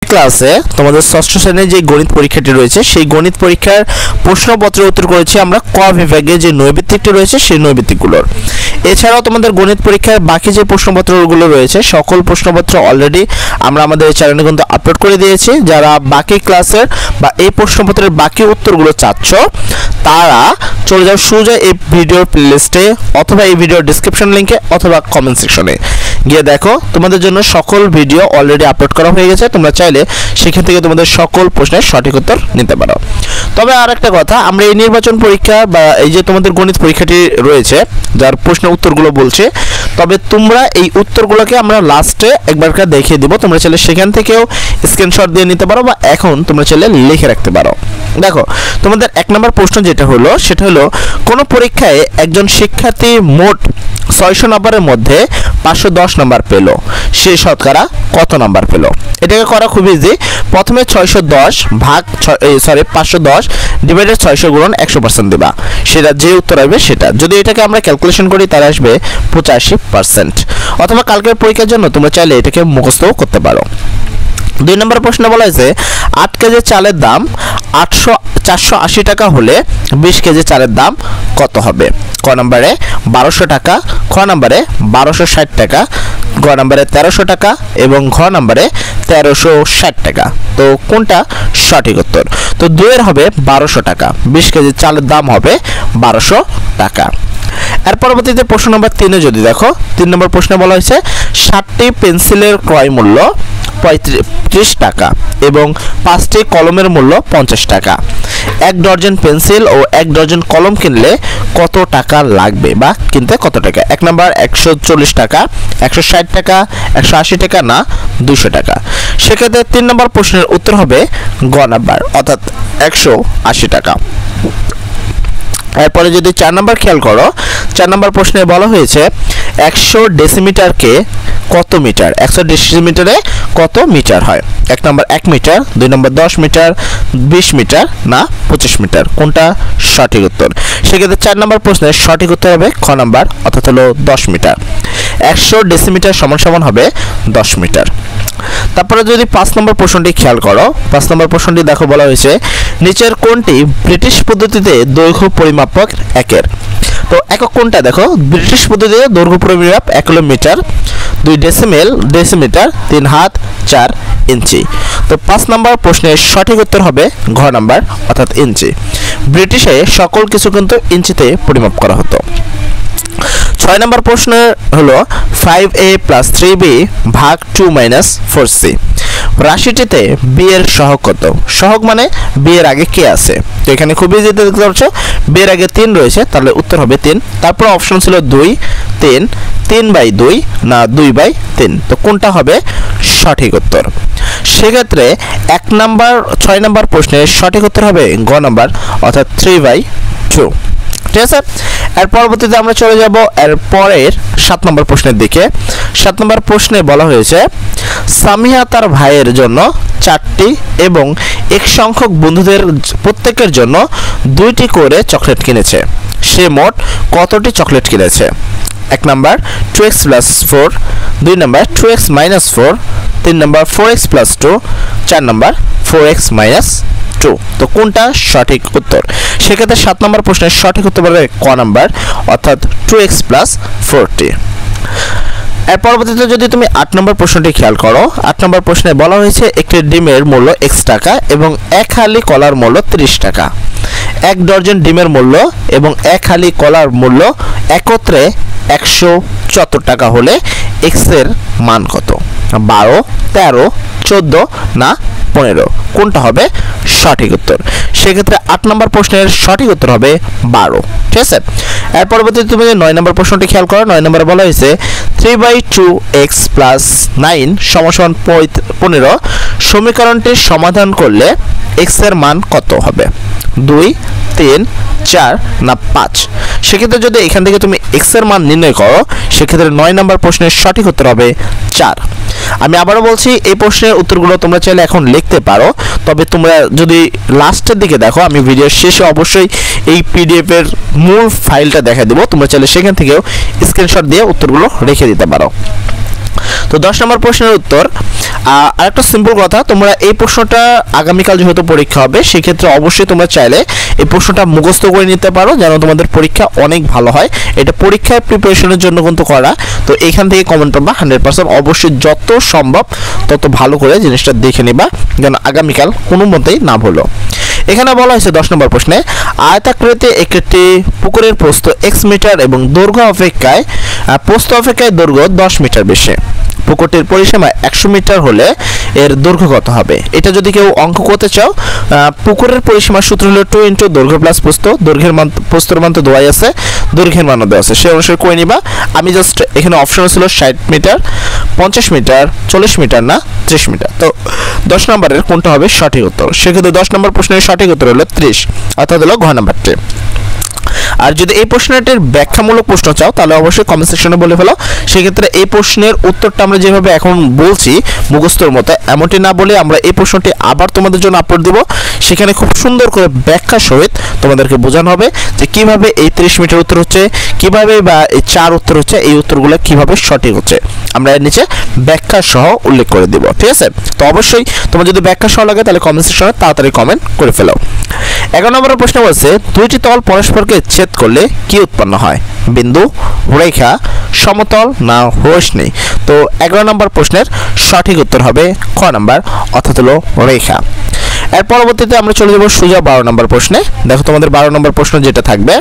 ক্লাসে তোমাদের ষষ্ঠ শ্রেণীর যে গণিত পরীক্ষাটি রয়েছে সেই গণিত পরীক্ষার প্রশ্নপত্রের উত্তর করেছি আমরা ক বিভাগে যে নৈর্ব্যক্তিকটি রয়েছে সেই নৈর্ব্যক্তিকগুলোর। এছাড়াও তোমাদের গণিত পরীক্ষার বাকি যে প্রশ্নপত্রগুলো রয়েছে সকল প্রশ্নপত্র অলরেডি আমরা আমাদের চ্যানেলে কিন্তু আপলোড করে দিয়েছি। যারা বাকি ক্লাসের বা এই প্রশ্নপত্রের বাকি উত্তরগুলো চাচ্ছ তারা চলে যাও সোজা এই ভিডিওর প্লেলিস্টে অথবা এই ভিডিওর ডেসক্রিপশন লিংকে অথবা কমেন্ট সেকশনে গিয়ে দেখো, তোমাদের জন্য সকল ভিডিও অলরেডি আপলোড করা হয়ে গেছে। তোমরা চাইলে সেখান থেকে তোমাদের সকল প্রশ্নের সঠিক উত্তর নিতে পারো। তবে আর একটা কথা, আমরা এই নির্বাচন পরীক্ষা বা এই যে তোমাদের গণিত পরীক্ষাটি রয়েছে যার প্রশ্নের উত্তরগুলো বলছে, তবে তোমরা এই উত্তরগুলোকে আমরা লাস্টে একবারকার দেখিয়ে দিব। তোমরা চাইলে সেখান থেকেও স্ক্রিনশট দিয়ে নিতে পারো বা এখন তোমরা চাইলে লিখে রাখতে পারো। দেখো, তোমাদের 1 নম্বর প্রশ্ন যেটা হলো সেটা হলো কোন পরীক্ষায় একজন শিক্ষার্থী মোট 600 নম্বরের মধ্যে 510 নম্বর পেল, সে শতকরা কত নম্বর পেল? এটাকে করা খুব ইজি। প্রথমে 610 ভাগ 510 ডিভাইডেড 600 গুণন 100% দিবা, সেটা যে উত্তর আসবে সেটা। যদি এটাকে আমরা ক্যালকুলেশন করি তাহলে আসবে 85%। অথবা কালকের পরীক্ষার জন্য তোমরা চাইলে এটাকে মুখস্থও করতে পারো। 2 নম্বর প্রশ্ন বলা হয়েছে 8 কেজি চালের দাম 480 টাকা হলে 20 কেজি চালের দাম কত হবে? ক নম্বরে 1200 টাকা, খ নম্বরে 1260 টাকা, গ নম্বরে 1300 টাকা এবং ঘ নম্বরে 1360 টাকা। তো কোনটা সঠিক উত্তর? তো 2 এর হবে 1200 টাকা, 20 কেজি চালের দাম হবে 1200 টাকা। এর পরবর্তীতে প্রশ্ন নম্বর 3 যদি দেখো, 3 নম্বর প্রশ্নে বলা হয়েছে 60টি পেন্সিলের ক্রয় মূল্য 35 টাকা এবং 5টি কলমের মূল্য 50 টাকা। 1 ডজন পেন্সিল ও 1 ডজন কলম কিনলে কত টাকা লাগবে বা কিনতে কত টাকা? 1 নম্বর 140 টাকা, 160 টাকা, 180 টাকা না 200 টাকা। সেক্ষেত্রে 3 নম্বর প্রশ্নের উত্তর হবে গ নাম্বার অর্থাৎ 180 টাকা। এরপরে যদি 4 নম্বর খেয়াল করো, 4 নম্বর প্রশ্নে বলা হয়েছে 100 ডেসিমিটারকে কত মিটার? 100 ডেসিমিটারে কত মিটার হয়? 1 নম্বর 1 মিটার, 2 নম্বর 10 মিটার, 20 মিটার না 25 মিটার। কোনটা সঠিক উত্তর? সেক্ষেত্রে 4 নম্বর প্রশ্নের সঠিক উত্তর হবে খ নম্বর অর্থাৎ হলো 10 মিটার। 100 ডেসিমিটার সমান সমান হবে 10 মিটার। তারপরে যদি 5 নম্বর প্রশ্নটি খেয়াল করো, 5 নম্বর প্রশ্নটি দেখো বলা হয়েছে নিচের কোনটি ব্রিটিশ পদ্ধতিতে দৈর্ঘ্য পরিমাপক একের? তো একক কোনটা? দেখো, ব্রিটিশ পদ্ধতিতে দৈর্ঘ্য পরিমাপ 1 হলো মিটার, 2 ডেসিমিটার, 3 হাত, 4 ইঞ্চি। তো 5 নম্বর প্রশ্নের সঠিক উত্তর হবে ঘ নাম্বার অর্থাৎ ইঞ্চি। ব্রিটিশে সকল কিছু কিন্তু ইঞ্চিতে পরিমাপ করা হতো। 6 নম্বর প্রশ্ন হলো 5a + 3b ভাগ 2 - 4c। রাশিটিতে b এর সহগ কত? সহগ মানে b এর আগে কে আছে? তো এখানে খুব ইজি দেখতে পাচ্ছ, b এর আগে 3 রয়েছে, তাহলে উত্তর হবে 3। তারপর অপশন ছিল 2, 3, 3/2 না 2/3। তো কোনটা হবে সঠিক উত্তর? সেক্ষেত্রে 6 নম্বর প্রশ্নের সঠিক উত্তর হবে গ নম্বর অর্থাৎ 3/2। ঠিক আছে। এর পরবর্তীতে আমরা চলে যাব এর পরের 7 নম্বর প্রশ্নের দিকে। 7 নম্বর প্রশ্নে বলা হয়েছে সামিয়া তার ভাইয়ের জন্য 4টি এবং এক সংখ্যক বন্ধুদের প্রত্যেকের জন্য 2টি করে চকলেট কিনেছে। সে মোট কতটি চকলেট কিনেছে? 1 নম্বর 2x + 4, 2 নম্বর 2x - 4, 3 নম্বর 4x + 2, 4 নম্বর 4x - 2। তো কোনটা সঠিক উত্তর? সেক্ষেত্রে 7 নম্বর প্রশ্নের সঠিক উত্তর হবে ক নাম্বার অর্থাৎ 2x + 4টি। এর পরবর্তীতে যদি তুমি 8 নম্বর প্রশ্নটি খেয়াল করো, 8 নম্বর প্রশ্নে বলা হয়েছে একটি ডিমের মূল্য x টাকা এবং 1 হালি কলার মূল্য 30 টাকা। 1 ডজন ডিমের মূল্য এবং 1 হালি কলার মূল্য একত্রে 174 টাকা হলে x এর মান কত? 12, 13, 14 না 15? কোনটা হবে সঠিক উত্তর? সেক্ষেত্রে 8 নম্বর প্রশ্নের সঠিক উত্তর হবে 12। ঠিক আছে। এর পরবর্তীতে তুমি 9 নম্বর প্রশ্নটি খেয়াল করো, 9 নম্বরে বলা হয়েছে 3/2x + 9 = 15 সমীকরণটির সমাধান করলে x এর মান কত হবে? 2, 3, 4 না 5? সেক্ষেত্রে যদি এখান থেকে তুমি x এর মান নির্ণয় করো সেক্ষেত্রে 9 নম্বর প্রশ্নের সঠিক উত্তর হবে 4। আমি আবারও বলছি এই প্রশ্নের উত্তরগুলো তোমরা চাইলে এখন লিখতে পারো, তবে তোমরা যদি লাস্টের দিকে দেখো আমি ভিডিওর শেষে অবশ্যই এই পিডিএফ এর মূল ফাইলটা দেখা দেবো, তোমরা চাইলে সেখান থেকেও স্ক্রিনশট দিয়ে উত্তরগুলো রেখে দিতে পারো। তো 10 নম্বর প্রশ্নের উত্তর আরেকটা সিম্পল কথা, তোমরা এই প্রশ্নটা আগামীকাল যেহেতু পরীক্ষা হবে সেক্ষেত্রে অবশ্যই তোমরা চাইলে এই প্রশ্নটা মুখস্থ করে নিতে পারো যেন তোমাদের পরীক্ষা অনেক ভালো হয়। এটা পরীক্ষায় প্রিপারেশনের জন্য কিন্তু করা। তো এখান থেকে কমেন্ট করবা 100%, অবশ্যই যত সম্ভব তত ভালো করে জিনিসটা দেখে নিবা যেন আগামীকাল কোনো মতেই না ভুলো। এখানে বলা হয়েছে 10 নম্বর প্রশ্নে, আয়তাকৃতি একটি পুকুরের প্রস্থ x মিটার এবং দৈর্ঘ্য অপেক্ষায় প্রস্থ অপেক্ষায় দৈর্ঘ্য 10 মিটার বেশি। পুকুরটির পরিসীমা 100 মিটার হলে এর দৈর্ঘ্য কত হবে? এটা যদি কেউ অঙ্ক করতে চাও, পুকুরের পরিসীমার সূত্র হলো 2 × দৈর্ঘ্য প্লাস প্রস্থ। দৈর্ঘ্যের মান প্রস্থের মান তো দেওয়াই আছে, দৈর্ঘ্যের মানও দেওয়া আছে, সেই অনুসারে করে নিবা। আমি জাস্ট এখানে অপশন ছিল 60 মিটার, 50 মিটার, 40 মিটার না 30 মিটার। তো 10 নম্বরের কোনটা হবে সঠিক উত্তর? সেক্ষেত্রে 10 নম্বর প্রশ্নের সঠিক উত্তর হলো 30, অর্থাৎ হলো ঘ নাম্বারটি। আর যদি এই প্রশ্নটির ব্যাখ্যামূলক প্রশ্ন চাও তাহলে অবশ্যই কমেন্ট সেকশনে বলে ফেলো। সেক্ষেত্রে এই প্রশ্নের উত্তরটা আমরা যেভাবে এখন বলছি মুখস্থর মতো এমনটি না বলে আমরা এই প্রশ্নটি আবার তোমাদের জন্য আপলোড দেব। সেখানে খুব সুন্দর করে ব্যাখ্যা সহিত তোমাদেরকে বোঝানো হবে যে কিভাবে এই 30 মিটার উত্তর হচ্ছে, কিভাবে বা এই 4 উত্তর হচ্ছে, এই উত্তরগুলো কিভাবে সঠিক হচ্ছে আমরা এর নিচে ব্যাখ্যা সহ উল্লেখ করে দেব। ঠিক আছে? তো অবশ্যই তোমার যদি ব্যাখ্যা সহ লাগে তাহলে কমেন্ট সেকশনে তাড়াতাড়ি কমেন্ট করে ফেলো। 11 নম্বরের প্রশ্ন বলছে, দুইটি তল পরস্পরকে ছেদ করলে কি উৎপন্ন হয়? বিন্দু, রেখা, সমতল না রশ্মি? তো 11 নম্বর প্রশ্নের সঠিক উত্তর হবে খ নাম্বার, অর্থাৎ হলো রেখা। এর পরবর্তীতে আমরা চলে যাব সোজা 12 নম্বর প্রশ্নে। দেখো তোমাদের 12 নম্বর প্রশ্ন যেটা থাকবে,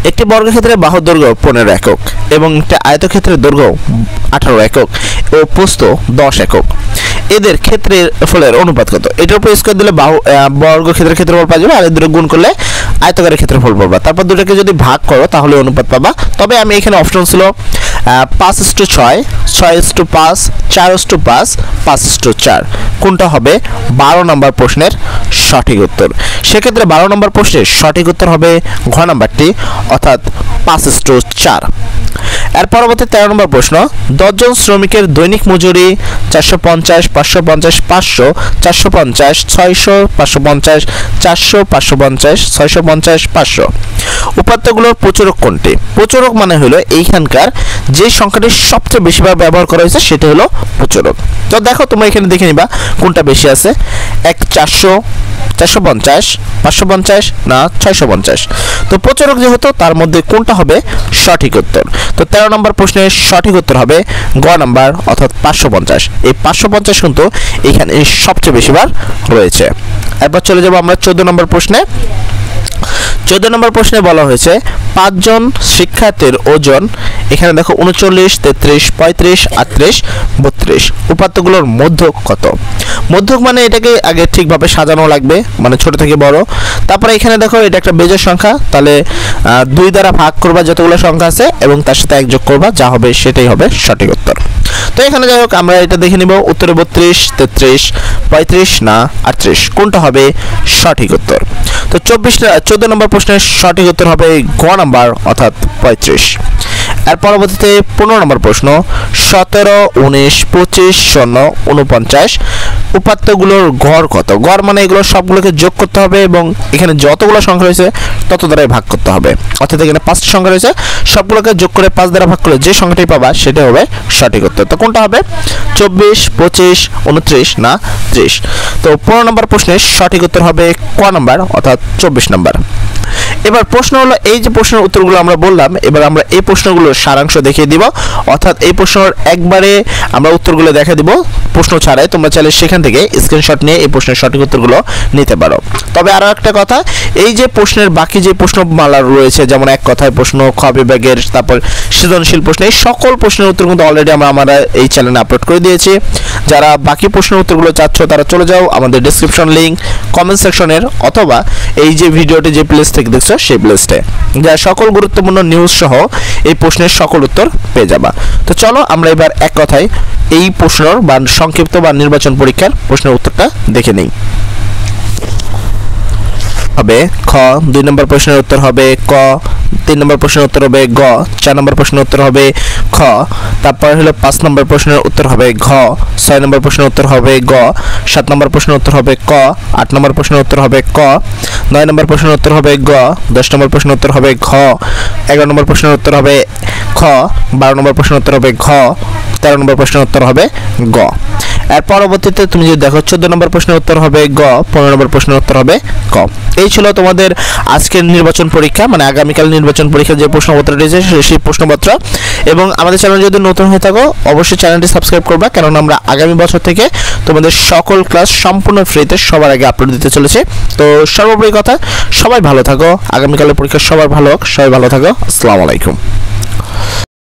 একটি বর্গক্ষেত্রের বাহুর দৈর্ঘ্য 15 একক এবং একটি আয়তক্ষেত্রের দৈর্ঘ্য 18 একক ও প্রস্থ 10 একক। এদের ক্ষেত্রের ফলের অনুপাত কত? এটার উপর স্কয়ার দিলে বর্গক্ষেত্রের ক্ষেত্রফল পাওয়া যাবে, আর এদের গুণ করলে আয়তকারের ক্ষেত্রফল পাবা। তারপর দুটোকে যদি ভাগ করো তাহলে অনুপাত পাবা। তবে আমি এখানে অপশন ছিল 5:6, 6:5, 4:5, 5:4। কোনটা হবে 12 নম্বর প্রশ্নের সঠিক উত্তর? সেক্ষেত্রে 12 নম্বর প্রশ্নের সঠিক উত্তর হবে ঘ নাম্বারটি, অর্থাৎ 5:4। এর পরবর্তী 13 নম্বর প্রশ্ন, 10 জন শ্রমিকের দৈনিক মজুরি 450, 550, 500, 450, 600, 550, 400, 550, 650, 500। উপাত্তগুলোর প্রচুরক কোনটি? প্রচুরক মানে হলো এইখানকার যে সংখ্যাটি সবচেয়ে বেশিবার ব্যবহার করা হয়েছে সেটা হলো প্রচুরক। তো দেখো তোমরা এখানে দেখে নিবা কোনটা বেশি আছে, 400, 450, 550 না 650। তো প্রচুরক যেহেতু তার মধ্যে কোনটা হবে সঠিক উত্তর? তো 13 নম্বর প্রশ্নের সঠিক উত্তর হবে গ নাম্বার, অর্থাৎ 550। এই 550 কিন্তু এখানে সবচেয়ে বেশিবার রয়েছে। এরপর চলে যাব আমরা 14 নম্বর প্রশ্নে। 14 নম্বর প্রশ্নে বলা হয়েছে 5 জন শিক্ষার্থীর ওজন, এখানে দেখো 39, 33, 35, 38, 32। উপাত্তগুলোর মধ্যক কত? মধ্যক মানে এটাকে আগে ঠিকভাবে সাজানো লাগবে, মানে ছোট থেকে বড়। তারপরে এখানে দেখো এটা একটা বেজোড় সংখ্যা, তাহলে 2 দ্বারা ভাগ করবা যতগুলো সংখ্যা আছে এবং তার সাথে 1 যোগ করবা, যা হবে সেটাই হবে সঠিক উত্তর। তো এখানে যাই হোক আমরা এটা দেখে নিব, উত্তরে 32, 33, 35 না 38, কোনটা হবে সঠিক উত্তর? তো 14 নম্বর প্রশ্নের সঠিক উত্তর হবে গ নাম্বার, অর্থাৎ 35। এর পরবর্তীতে 15 নম্বর প্রশ্ন, 17, 19, 25, 0, 49। উপাত্তগুলোর গড় কত? গড় মানে এগুলো সবগুলোকে যোগ করতে হবে এবং এখানে যতগুলো সংখ্যা রয়েছে তত দ্বারাই ভাগ করতে হবে। অর্থাৎ এখানে 5টি সংখ্যা রয়েছে, সবগুলোকে যোগ করে 5 দ্বারা ভাগ করলে যে সংখ্যাটি পাবা সেটা হবে সঠিক উত্তর। তো কোনটা হবে 24, 25, 29 না 30? তো 15 নম্বর প্রশ্নের সঠিক উত্তর হবে ক নাম্বার, অর্থাৎ 24 নম্বর। এবার প্রশ্ন হলো, এই যে প্রশ্নের উত্তরগুলো আমরা বললাম, এবার আমরা এই প্রশ্নগুলোর সারাংশ দেখিয়ে দিব, অর্থাৎ এই প্রশ্নের একবারে আমরা উত্তরগুলো দেখা দিব প্রশ্ন ছাড়াই। তোমরা চাইলে সেখান থেকে স্ক্রিনশট নিয়ে এই প্রশ্নের সঠিক উত্তরগুলো নিতে পারো। তবে আরও একটা কথা, এই যে প্রশ্নের বাকি যে প্রশ্নমালা রয়েছে, যেমন এক কথায় প্রশ্ন, খ বিভাগের, তারপর সৃজনশীল প্রশ্ন, এই সকল প্রশ্নের উত্তর কিন্তু অলরেডি আমরা এই চ্যানেলে আপলোড করে দিয়েছি। যারা বাকি প্রশ্নের উত্তরগুলো চাচ্ছ তারা চলে যাও আমাদের ডেসক্রিপশন লিঙ্ক, কমেন্ট সেকশনের, অথবা এই যে ভিডিওটি যে প্লেস থেকে দেখছো সেই প্লেসটে, যা সকল গুরুত্বপূর্ণ নিউজ সহ এই প্রশ্নের সকল উত্তর পেয়ে যাবা। তো চলো আমরা এবার এক কথায় এই প্রশ্নের বা সংক্ষিপ্ত বা নির্বাচন পরীক্ষার প্রশ্নের উত্তরটা দেখে নিই। হবে খ, 2 নম্বর প্রশ্নের উত্তর হবে ক, 3 নম্বর প্রশ্নের উত্তর হবে গ, 4 নম্বর প্রশ্নের উত্তর হবে খ, তারপর হলো 5 নম্বর প্রশ্নের উত্তর হবে ঘ, 6 নম্বর প্রশ্নের উত্তর হবে গ, 7 নম্বর প্রশ্নের উত্তর হবে ক, 8 নম্বর প্রশ্নের উত্তর হবে ক, 9 নম্বর প্রশ্নের উত্তর হবে গ, 10 নম্বর প্রশ্নের উত্তর হবে ঘ, 11 নম্বর প্রশ্নের উত্তর হবে ঘ, খ, 12 নম্বর প্রশ্নের উত্তর হবে ঘ, 13 নম্বর প্রশ্নের উত্তর হবে গ। এর পরবর্তীতে তুমি যদি দেখো 14 নম্বর প্রশ্নের উত্তর হবে গ, 15 নম্বর প্রশ্নের উত্তর হবে ক। এই ছিল তোমাদের আজকের নির্বাচন পরীক্ষা, মানে আগামীকাল নির্বাচন পরীক্ষার যে প্রশ্নপত্র রয়েছে সেই প্রশ্নপত্র। এবং আমাদের চ্যানেল যদি নতুন হয়ে থাকো অবশ্যই চ্যানেলটি সাবস্ক্রাইব করবা, কারণ আমরা আগামী বছর থেকে তোমাদের সকল ক্লাস সম্পূর্ণ ফ্রিতে সবার আগে আপলোড দিতে চলেছে। তো সর্বোপরি কথা, সবাই ভালো থাকো, আগামীকালের পরীক্ষা সবার ভালো হোক, সবাই ভালো থাকো। আসসালামু আলাইকুম।